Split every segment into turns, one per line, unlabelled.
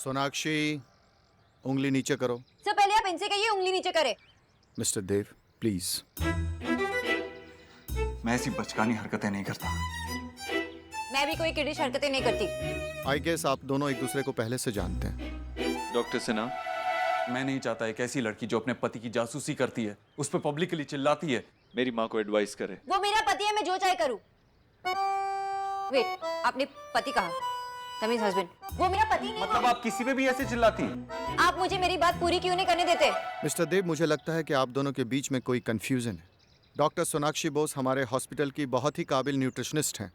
सोनाक्षी, उंगली नीचे करो।
सर पहले आप इनसे कहिए उंगली नीचे करे।
Mister Dev, please.
मैं ऐसी बचकानी हरकतें नहीं करता।
मैं भी कोई किडिश हरकतें नहीं करती।
आई गेस आप दोनों एक दूसरे को पहले से जानते हैं।
डॉक्टर सिन्हा, मैं नहीं चाहता एक ऐसी लड़की जो अपने पति की जासूसी करती है, उस पर पब्लिकली चिल्लाती है, मेरी माँ को एडवाइस करे।
वो मेरा पति है, मैं जो चाहे करूं। वेट, आपने पति कहा? तमीज हस्बैंड। वो मेरा पति नहीं।
मतलब आप किसी पे भी ऐसे चिल्लाती हैं?
आप मुझे मेरी बात पूरी क्यों नहीं करने देते?
मिस्टर देव, मुझे लगता है कि आप दोनों के बीच में कोई कंफ्यूजन है। डॉक्टर सोनाक्षी बोस हमारे हॉस्पिटल की बहुत ही काबिल न्यूट्रिशनिस्ट हैं।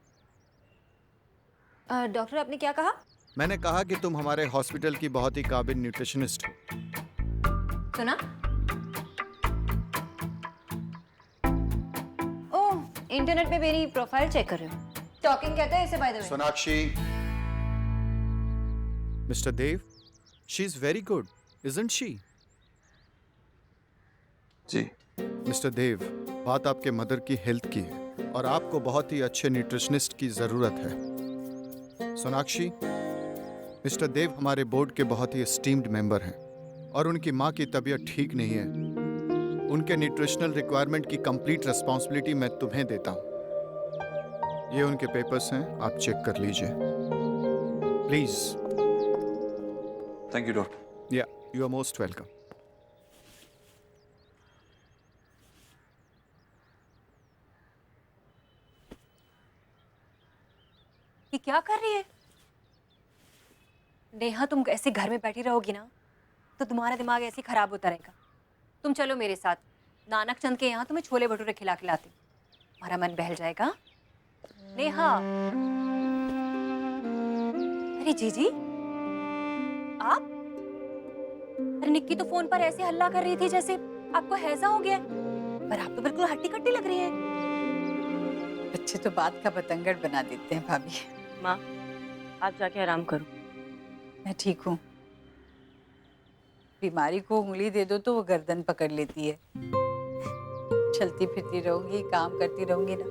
डॉक्टर, आपने क्या कहा?
मैंने कहा कि तुम हमारे हॉस्पिटल की बहुत ही काबिल न्यूट्रिशनिस्ट हो।
सुना? ओह, इंटरनेट पे मेरी प्रोफाइल चेक कर रहे हो? टॉकिंग कहते हैं इसे, by the way.
Sonakshi. Mister Dev, she is very good, isn't she?
जी।
मिस्टर देव, बात आपके मदर की हेल्थ की है और आपको बहुत ही अच्छे न्यूट्रिशनिस्ट की जरूरत है। सोनाक्षी, मिस्टर देव हमारे बोर्ड के बहुत ही एस्टीम्ड मेंबर हैं और उनकी माँ की तबीयत ठीक नहीं है। उनके न्यूट्रिशनल रिक्वायरमेंट की कंप्लीट रिस्पॉन्सिबिलिटी मैं तुम्हें देता हूँ। ये उनके पेपर्स हैं, आप चेक कर लीजिए प्लीज।
Thank you doctor.
या, यू आर मोस्ट वेलकम।
ये क्या कर रही है? नेहा, तुम ऐसे घर में बैठी रहोगी ना तो तुम्हारा दिमाग ऐसे ही खराब होता रहेगा। तुम चलो मेरे साथ, नानक चंद के यहाँ तुम्हें छोले भटूरे खिला खिलाती, तुम्हारा मन बहल जाएगा। नेहा। अरे जीजी, आप? अरे निक्की तो फोन पर ऐसे हल्ला कर रही थी जैसे आपको हैजा हो गया, पर आप तो बिल्कुल हट्टी कट्टी लग रही हैं।
बच्चे तो बात का बतंगड़ बना देते हैं भाभी।
माँ, आप जाके आराम करो।
मैं ठीक हूँ। बीमारी को उंगली दे दो तो वो गर्दन पकड़ लेती है। चलती फिरती रहूंगी, काम करती रहूंगी ना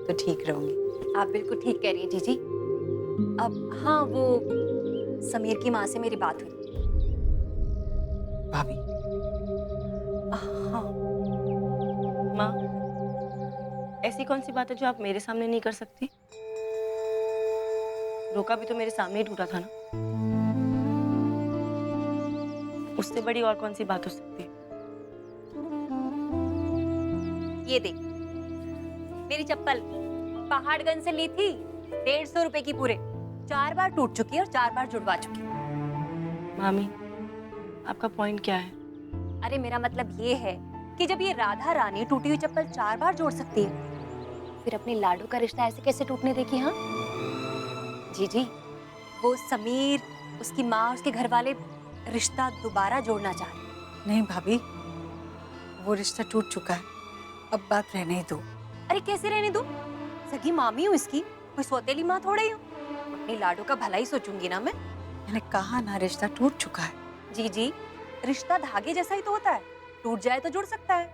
तो ठीक रहूंगी।
आप बिल्कुल ठीक कह रही हैं जीजी। अब हाँ, वो समीर की माँ से मेरी बात हुई।
भाभी,
हाँ।
माँ, ऐसी कौन सी बात है जो आप मेरे सामने नहीं कर सकती? रोका भी तो मेरे सामने ही टूटा था ना। उससे बड़ी और कौन सी बात हो सकती है?
ये देख, मेरी चप्पल पहाड़गंज से ली थी, 150 रुपए की पूरे। 4 बार टूट चुकी है और 4 बार जुड़वा चुकी है।
मामी, आपका पॉइंट क्या है?
अरे मेरा मतलब ये है कि जब ये राधा रानी टूटी हुई चप्पल 4 बार जोड़ सकती है, फिर अपनी लाडू का रिश्ता ऐसे कैसे टूटने देगी? हाँ जीजी, वो समीर, उसकी माँ, उसके घर वाले रिश्ता दोबारा जोड़ना चाह रहे।
नहीं भाभी, वो रिश्ता टूट चुका है, अब बात रहने दो।
अरे कैसे रहने दूं? सगी मामी हूँ इसकी, कोई सौतेली माँ थोड़े ही हूँ। अपनी लाडू का भला ही सोचूंगी ना मैं।
मैंने कहा ना, रिश्ता टूट चुका है।
जी, रिश्ता धागे जैसा ही तो होता है, टूट जाए तो जुड़ सकता है।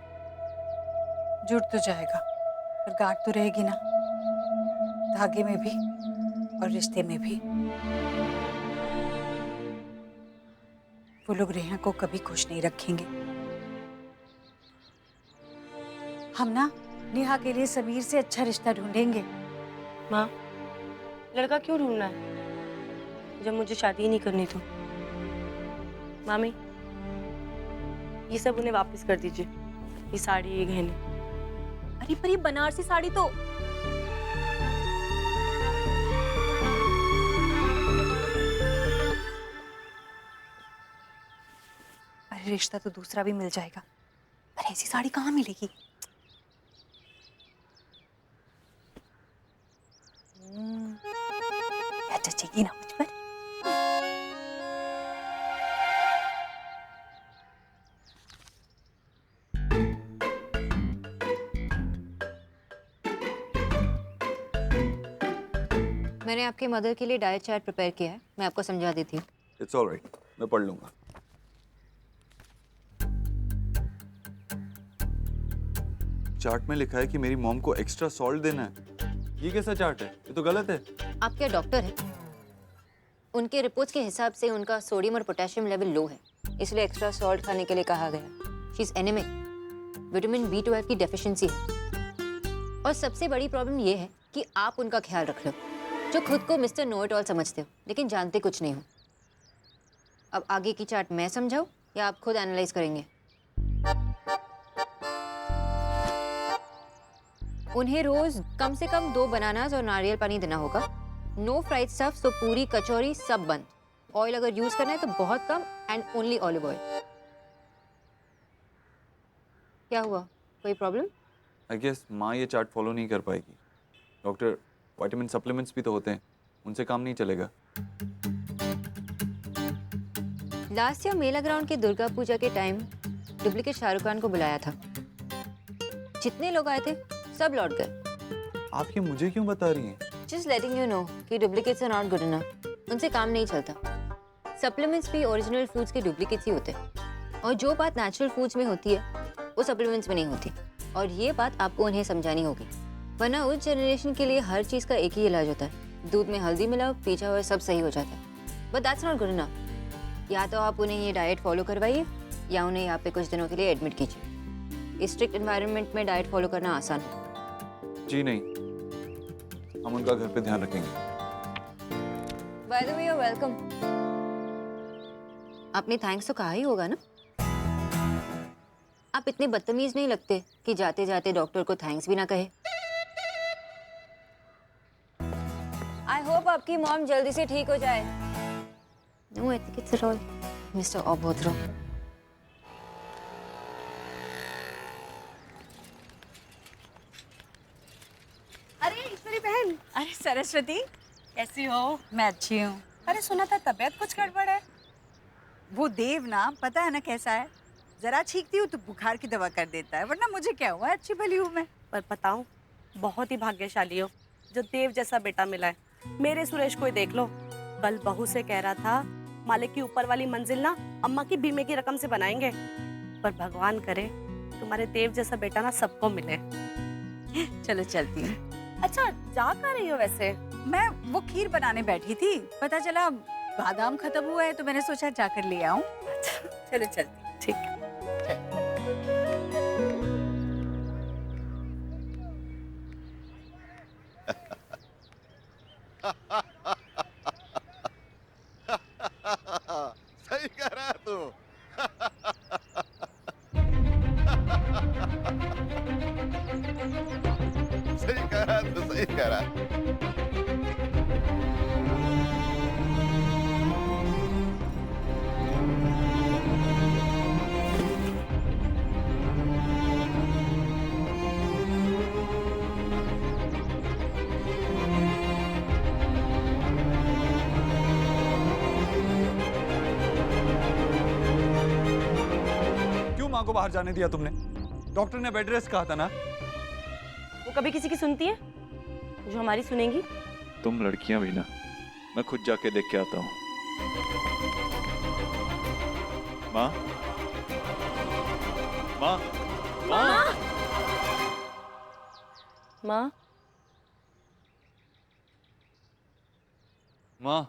जुड़ तो जाएगा पर गांठ तो रहेगी ना, धागे में भी और रिश्ते में भी। वो लोग रेहा को कभी खुश नहीं रखेंगे। हम ना नेहा के लिए समीर से अच्छा रिश्ता ढूंढेंगे।
माँ, लड़का क्यों ढूंढना है जब मुझे शादी ही नहीं करनी? तो मामी, ये सब उन्हें वापस कर दीजिए, ये साड़ी, ये गहने।
अरे पर ये बनारसी साड़ी तो अरे रिश्ता तो दूसरा भी मिल जाएगा, पर ऐसी साड़ी कहाँ मिलेगी? क्या जचेगी ना मुझ पर। मैंने आपके मदर के लिए डाइट चार्ट प्रिपेयर किया है, मैं आपको समझा देती हूँ।
इट्स ऑलराइट, मैं पढ़ लूंगा। चार्ट में लिखा है कि मेरी मॉम को एक्स्ट्रा सॉल्ट देना है। ये कैसा चार्ट है? ये तो गलत है।
आप क्या डॉक्टर हैं? उनके रिपोर्ट्स के हिसाब से उनका सोडियम और पोटेशियम लेवल लो है, इसलिए एक्स्ट्रा सॉल्ट खाने के लिए कहा गया। She is anaemic, vitamin B12 की डेफिशिएंसी है। और सबसे बड़ी प्रॉब्लम ये है कि आप उनका ख्याल रख लो, जो खुद को मिस्टर नो इट ऑल समझते हो लेकिन जानते कुछ नहीं हो। अब आगे की चार्ट मैं समझाऊं या आप खुद एनालाइज करेंगे? उन्हें रोज कम से कम 2 बनानास और नारियल पानी देना होगा। नो फ्राइड स्टफ, तो पूरी कचौरी सब बंद। ऑयल अगर यूज करना है तो बहुत come and only olive oil. क्या हुआ, कोई प्रॉब्लम?
आई गेस माँ ये चार्ट फॉलो नहीं कर पाएगी। डॉक्टर, विटामिन सप्लीमेंट्स भी तो होते हैं, उनसे काम नहीं चलेगा।
लास्ट ईयर मेला ग्राउंड के दुर्गा पूजा के टाइम डुप्लीकेट शाहरुख खान को बुलाया था। जितने लोग आए थे सब लौट गए।
आप ये मुझे क्यों बता रही हैं?
जस्ट लेटिंग यू नो कि duplicates are not good enough. उनसे काम नहीं चलता। सप्लीमेंट्स भी ओरिजिनल फूड्स के डुप्लीकेट्स ही होते हैं, और जो बात नेचुरल फूड्स में होती है वो सप्लीमेंट्स में नहीं होती। और ये बात आपको उन्हें समझानी होगी, वरना उस जनरेशन के लिए हर चीज़ का एक ही इलाज होता है, दूध में हल्दी मिलाओ, पीछा हुआ सब सही हो जाता है। But that's not good enough. या तो आप उन्हें ये डाइट फॉलो करवाइए या उन्हें यहाँ पे कुछ दिनों के लिए एडमिट कीजिए। इस स्ट्रिक्ट एनवायरनमेंट में डाइट फॉलो करना आसान है।
जी नहीं, हम उनका घर पे ध्यान रखेंगे।
By the way, you are welcome. आपने थैंक्स तो कहा ही होगा ना? आप इतने बदतमीज नहीं लगते कि जाते जाते डॉक्टर को थैंक्स भी ना कहे। आई होप आपकी मॉम जल्दी से ठीक हो जाए। No, I think it's all mister Abodhro.
अरे ईश्वरी बहन,
अरे सरस्वती,
कैसी हो?
मैं अच्छी हूँ।
अरे सुना था तबीयत कुछ गड़बड़ है।
वो देव ना, पता है ना कैसा है, जरा छींकती हूँ तो बुखार की दवा कर देता है, वरना मुझे क्या हुआ, अच्छी भली हूँ मैं।
पर बताऊं, बहुत ही भाग्यशाली हो जो देव जैसा बेटा मिला है। मेरे सुरेश को ही देख लो, कल बहू से कह रहा था मालिक की ऊपर वाली मंजिल ना अम्मा की बीमे की रकम से बनाएंगे। पर भगवान करे तुम्हारे देव जैसा बेटा ना सबको मिले।
चलो चलती हूँ।
अच्छा, जा कहाँ रही हो वैसे?
मैं वो खीर बनाने बैठी थी, पता चला बादाम खत्म हुआ है तो मैंने सोचा जाकर ले आऊं। चलो चलती।
ठीक है।
सही कह रहा है तू। सही कह रहा है तू, सही कह रहा है।
क्यों माँ को बाहर जाने दिया तुमने? डॉक्टर ने बेड रेस्ट कहा था ना।
वो कभी किसी की सुनती है जो हमारी सुनेंगी?
तुम लड़कियां भी ना, मैं खुद जाके देख के आता हूँ। माँ, माँ, माँ,
माँ,
माँ।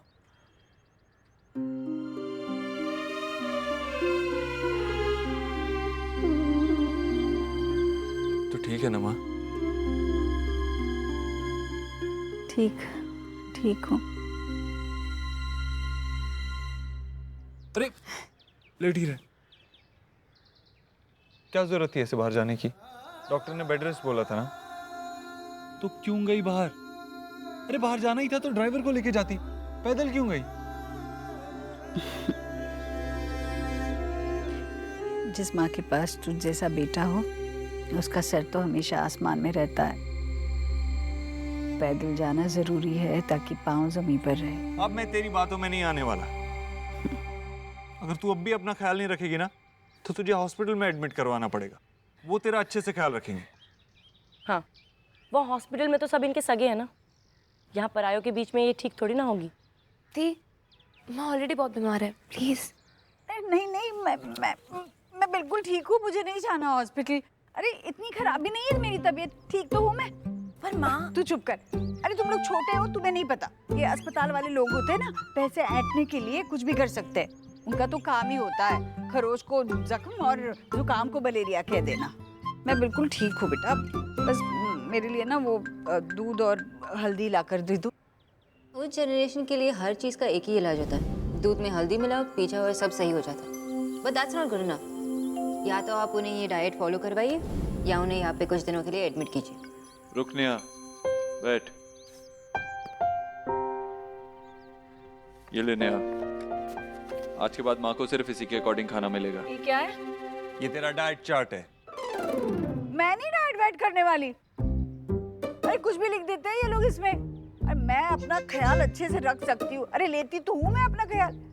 तो ठीक है ना माँ?
ठीक हूँ।
अरे लेट ही रहे। क्या जरूरत थी ऐसे बाहर जाने की? डॉक्टर ने बेड रेस्ट बोला था ना। तो क्यों गई बाहर? अरे बाहर जाना ही था तो ड्राइवर को लेके जाती, पैदल क्यों गई?
जिस माँ के पास तुझ जैसा बेटा हो, उसका सर तो हमेशा आसमान में रहता है। पैदल जाना जरूरी है ताकि पाँव जमीन पर रहे।
अब मैं तेरी बातों में नहीं आने वाला। अगर तू अब भी अपना ख्याल नहीं रखेगी ना तो तुझे हॉस्पिटल में एडमिट करवाना पड़ेगा। वो तेरा अच्छे से ख्याल रखेंगे।
हाँ, वो हॉस्पिटल में तो सब इनके सगे हैं ना। यहाँ परायों के बीच में ये ठीक थोड़ी ना होगी।
दी, माँ ऑलरेडी बहुत बीमार है, प्लीज।
नहीं, मैं बिल्कुल ठीक हूँ, मुझे नहीं जाना हॉस्पिटल। अरे इतनी खराब भी नहीं है मेरी तबीयत, ठीक तो हूँ मैं। पर माँ तू चुप कर। अरे तुम लोग छोटे हो, तुम्हें नहीं पता। ये अस्पताल वाले लोग होते हैं ना, पैसे ऐंठने के लिए कुछ भी कर सकते हैं। उनका तो काम ही होता है खरोच को जख्म और जुकाम को मलेरिया कह देना। मैं बिल्कुल ठीक हूँ बेटा, बस मेरे लिए ना वो दूध और हल्दी लाकर दे दो।
उस जनरेशन के लिए हर चीज़ का एक ही इलाज होता है, दूध में हल्दी मिलाओ, पीछा और सब सही हो जाता है। But that's not good enough. या तो आप उन्हें ये डाइट फॉलो करवाइए या उन्हें यहाँ पे कुछ दिनों के लिए एडमिट कीजिए।
रुक नेहा, बैठ। ये ले नेहा, आज के बाद माँ को सिर्फ इसी के अकॉर्डिंग खाना मिलेगा।
ये क्या है?
ये तेरा डाइट चार्ट है।
मैं नहीं डाइट वाइट करने वाली। अरे कुछ भी लिख देते हैं ये लोग इसमें। अरे मैं अपना ख्याल अच्छे से रख सकती हूँ। अरे लेती तो हूँ मैं अपना ख्याल।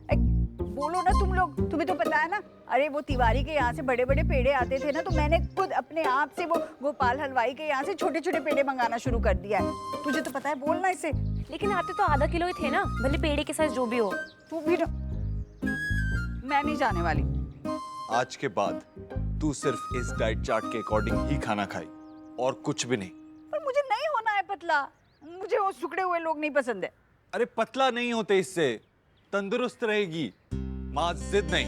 बोलो ना तुम लोग, तुम्हें तो पता है ना। अरे वो तिवारी के यहाँ से बड़े बड़े पेड़े आते थे ना, तो मैंने खुद अपने आप से वो गोपाल हलवाई के यहाँ से छोटे छोटे पेड़े मंगाना शुरू कर दिया है। तुझे तो पता है, बोलना इसे।
लेकिन आते तो आधा किलो ही थे ना, भले पेड़े के साथ जो भी हो।
तू भी ना। मैं नहीं जाने वाली।
आज के बाद तू सिर्फ इस डाइट चार्ट के अकॉर्डिंग ही खाना खाई और कुछ भी नहीं।
पर मुझे नहीं होना है पतला। मुझे वो सुखड़े हुए लोग नहीं पसंद है।
अरे पतला नहीं होते इससे, तंदुरुस्त रहेगी। माँ जिद नहीं,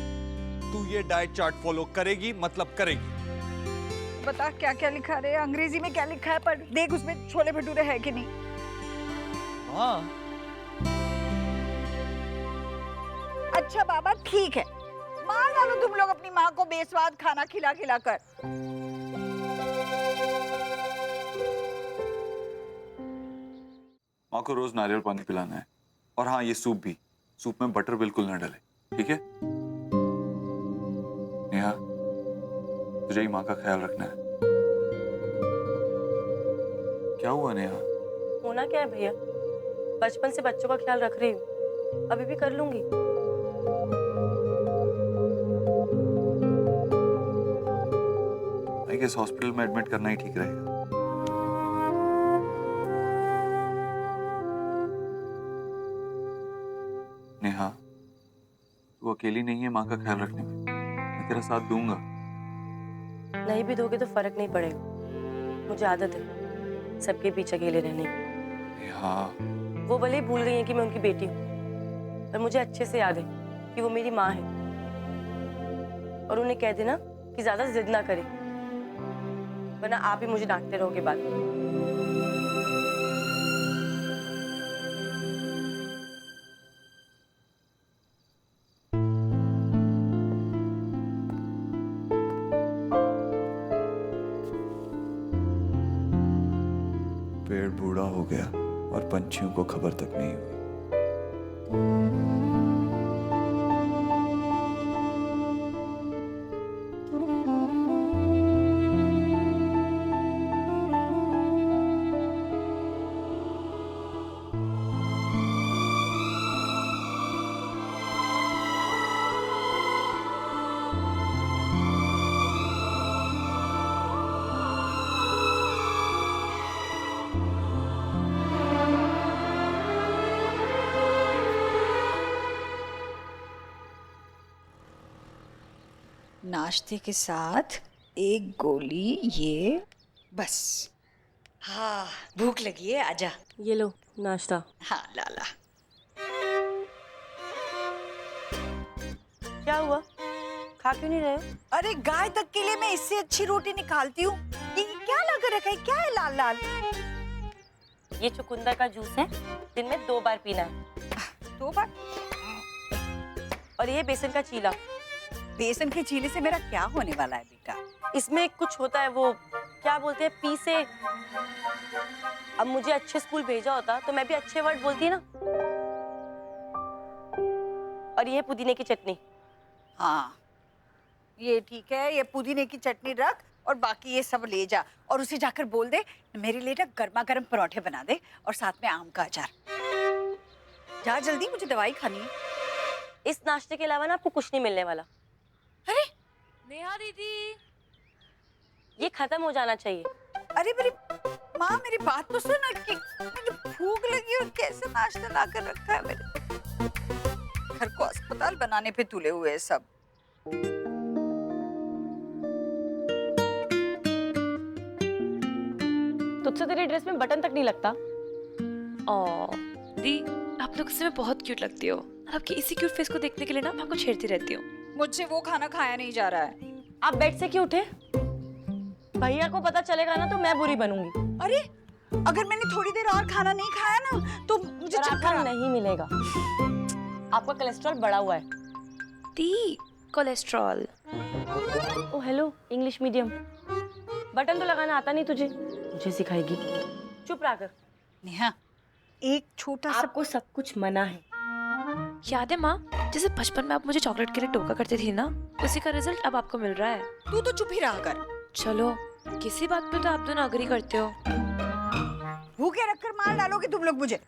तू ये डाइट चार्ट फॉलो करेगी, मतलब करेगी।
बता क्या क्या लिखा है, अंग्रेजी में क्या लिखा है, पर देख उसमें छोले भटूरे है कि नहीं।
हाँ।
अच्छा बाबा ठीक है, मार डालो तुम लोग अपनी माँ को बेस्वाद खाना खिला खिला कर।
माँ को रोज नारियल पानी पिलाना है। और हाँ, ये सूप भी, सूप में बटर बिल्कुल ना डले, ठीक है? नेहा, तुझे ही माँ का ख्याल रखना है। क्या हुआ नेहा?
होना क्या है भैया, बचपन से बच्चों का ख्याल रख रही हूँ, अभी भी कर लूंगी।
आई गेस हॉस्पिटल में एडमिट करना ही ठीक रहेगा। नेहा, तू अकेली नहीं है माँ का ख्याल रखने में, मैं तेरा साथ दूंगा।
नहीं भी दोगे तो फर्क नहीं पड़ेगा, मुझे आदत है सबके बीच अकेले रहने की।
नेहा,
वो भले ही भूल गई है कि मैं उनकी बेटी हूँ, पर मुझे अच्छे से याद है कि वो मेरी माँ है। और उन्हें कह देना कि ज्यादा जिद ना करे, वरना आप ही मुझे डांटते रहोगे बाद में।
पेड़ बूढ़ा हो गया और पंछियों को खबर तक नहीं हुई।
नाश्ते के साथ एक गोली, ये बस। हाँ भूख लगी है, आजा।
ये लो नाश्ता।
हाँ लाला।
क्या हुआ, खा क्यों नहीं रहे हो?
अरे गाय तक के लिए मैं इससे अच्छी रोटी निकालती हूँ। ये क्या लगा रखा है, क्या है लाल लाल?
ये चुकंदर का जूस है, दिन में 2 बार पीना है।
2 बार?
और ये बेसन का चीला।
बेसन के चीले से मेरा क्या होने वाला है बेटा?
इसमें कुछ होता है, वो क्या बोलते हैं, पी से। अब मुझे अच्छे स्कूल भेजा होता तो मैं भी अच्छे वर्ड बोलती ना। और ये पुदीने की चटनी।
हाँ ये ठीक है, ये पुदीने की चटनी रख और बाकी ये सब ले जा, और उसे जाकर बोल दे मेरे लिए ना गर्मा गर्म पराठे बना दे और साथ में आम का अचार। जा जल्दी, मुझे दवाई खानी है।
इस नाश्ते के अलावा ना आपको कुछ नहीं मिलने वाला।
अरे
नेहा दीदी, ये खत्म हो जाना चाहिए।
अरे मेरी माँ, मेरी बात तो सुन। कि मुझे भूख लगी और कैसे नाश्ता ला कर रखा है मेरे घर को अस्पताल बनाने पे तुले हुए हैं सब।
तो मुझसे तेरी ड्रेस में बटन तक नहीं लगता।
ओ दी, आप लोग इसमें बहुत क्यूट लगती हो। आपके इसी क्यूट फेस को देखने के लिए ना मैं आपको छेड़ती रहती हूँ।
मुझसे वो खाना खाया नहीं जा रहा है।
आप बेड से क्यों उठे? भैया को पता चलेगा ना तो मैं बुरी बनूंगी।
अरे अगर मैंने थोड़ी देर और खाना नहीं खाया ना तो मुझे चक्कर
पराठा नहीं मिलेगा। आपका कोलेस्ट्रॉल बढ़ा हुआ है।
दी, कोलेस्ट्रॉल।
ओ हेलो, इंग्लिश मीडियम। बटन तो लगाना आता नहीं तुझे, मुझे सिखाएगी। चुप रहा कर।
नेहा, एक छोटा सा
आपको सब कुछ मना है।
याद है माँ, जैसे बचपन में आप मुझे चॉकलेट के लिए टोका करती थी ना, उसी का रिजल्ट अब आपको मिल रहा है।
तू तो चुप ही रहा कर।
चलो, किसी बात पे तो आप दोनों अग्री करते हो।
भूखे रखकर मार डालोगे तुम लोग मुझे।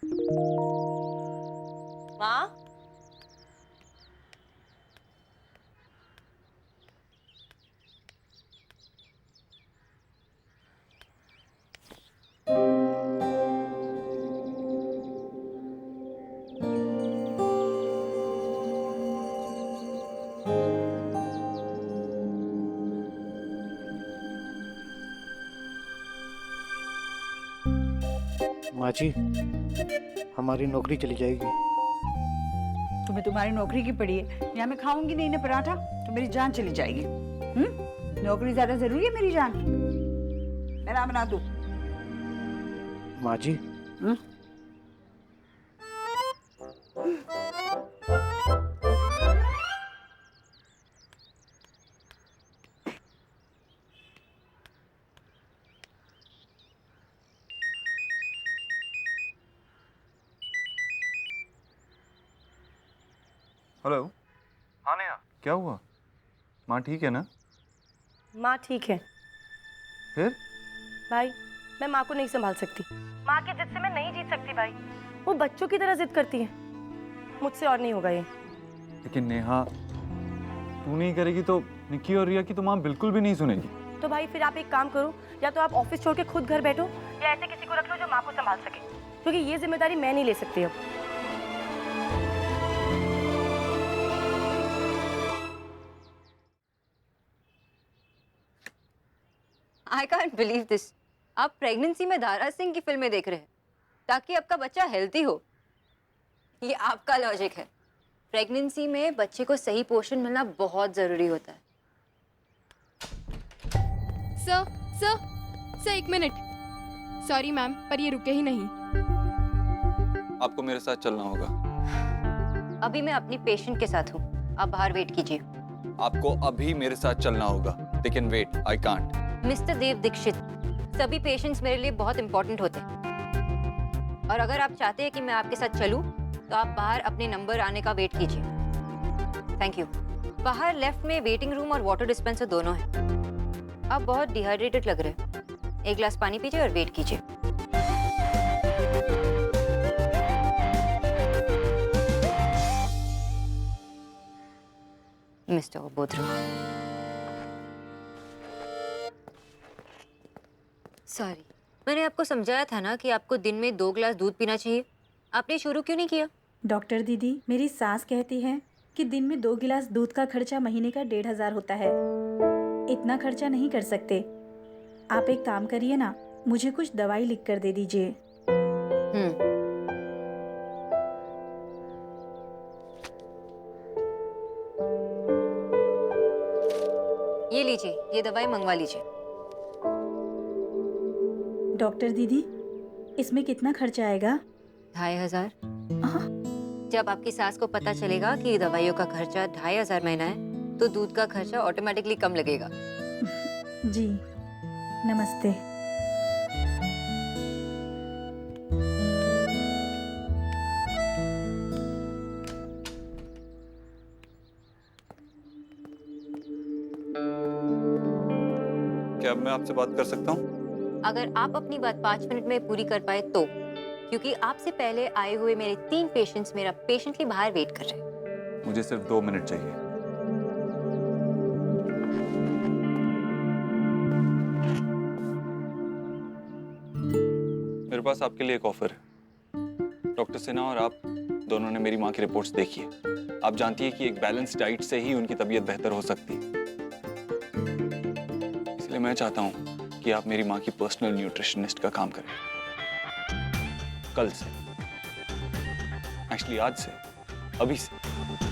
माँ,
माँ जी, हमारी नौकरी चली जाएगी।
तुम्हें तुम्हारी नौकरी की पड़ी है। यहाँ मैं खाऊंगी नहीं ना पराठा तो मेरी जान चली जाएगी। नौकरी ज्यादा जरूरी है मेरी जान। मैं ना बना दूं।
माँ जी,
हेलो। हाँ नेहा, क्या हुआ? माँ ठीक है ना?
माँ ठीक है।
फिर?
भाई, मैं माँ को नहीं संभाल सकती। माँ की जिद से मैं नहीं जीत सकती भाई। वो बच्चों की तरह जिद करती है। मुझसे और नहीं होगा ये।
लेकिन नेहा, तू नहीं करेगी तो निक्की और रिया की तो माँ बिल्कुल भी नहीं सुनेगी।
तो भाई फिर आप एक काम करो, या तो आप ऑफिस छोड़ के खुद घर बैठो, या ऐसे किसी को रख लो जो माँ को संभाल सके, क्योंकि ये जिम्मेदारी मैं नहीं ले सकती अब।
I can't believe this. आप प्रेगनेंसी में दारा सिंह की फिल्में देख रहे हैं ताकि आपका बच्चा हेल्दी हो। ये आपका लॉजिक है। प्रेगनेंसी में बच्चे को सही पोषण मिलना बहुत जरूरी होता है।
सर एक मिनट। सॉरी मैम, पर ये रुके ही नहीं।
आपको मेरे साथ चलना होगा।
अभी मैं अपनी पेशेंट के साथ हूँ, आप बाहर वेट कीजिए।
आपको अभी मेरे साथ चलना होगा। They can wait, I can't.
Mister Dev Dixit, सभी पेशेंट्स मेरे लिए बहुत इंपॉर्टेंट होते हैं और अगर आप चाहते हैं कि मैं आपके साथ चलूं तो आप बाहर अपने नंबर आने का वेट कीजिए। Thank you. बाहर लेफ्ट में वेटिंग रूम और वाटर डिस्पेंसर दोनों हैं। आप बहुत डिहाइड्रेटेड लग रहे हैं। एक गिलास पानी पीजिए और वेट कीजिए। मिस्टर बोधरा, सॉरी, मैंने आपको समझाया था ना कि आपको दिन में 2 गिलास दूध पीना चाहिए। आपने शुरू क्यों नहीं किया?
डॉक्टर दीदी, मेरी सास कहती है कि दिन में 2 गिलास दूध का खर्चा महीने का 1500 होता है। इतना खर्चा नहीं कर सकते। आप एक काम करिए ना, मुझे कुछ दवाई लिख कर दे दीजिए।
ये लीजिए, ये दवाई मंगवा लीजिए।
डॉक्टर दीदी, इसमें कितना खर्चा आएगा?
2500।
आह,
जब आपकी सास को पता चलेगा कि दवाइयों का खर्चा 2500 महीना है तो दूध का खर्चा ऑटोमेटिकली कम लगेगा।
जी, नमस्ते।
क्या अब मैं आपसे बात कर सकता हूँ?
अगर आप अपनी बात 5 मिनट में पूरी कर पाए तो, क्योंकि आपसे पहले आए हुए मेरे 3 पेशेंट्स मेरा पेशेंटली बाहर वेट कर रहे हैं।
मुझे सिर्फ 2 मिनट चाहिए। मेरे पास आपके लिए एक ऑफर है। डॉक्टर सिन्हा और आप दोनों ने मेरी माँ की रिपोर्ट्स देखी है। आप जानती है कि एक बैलेंस डाइट से ही उनकी तबीयत बेहतर हो सकती है। इसलिए मैं चाहता हूँ कि आप मेरी माँ की पर्सनल न्यूट्रिशनिस्ट का काम करें। कल से, एक्चुअली आज से, अभी से।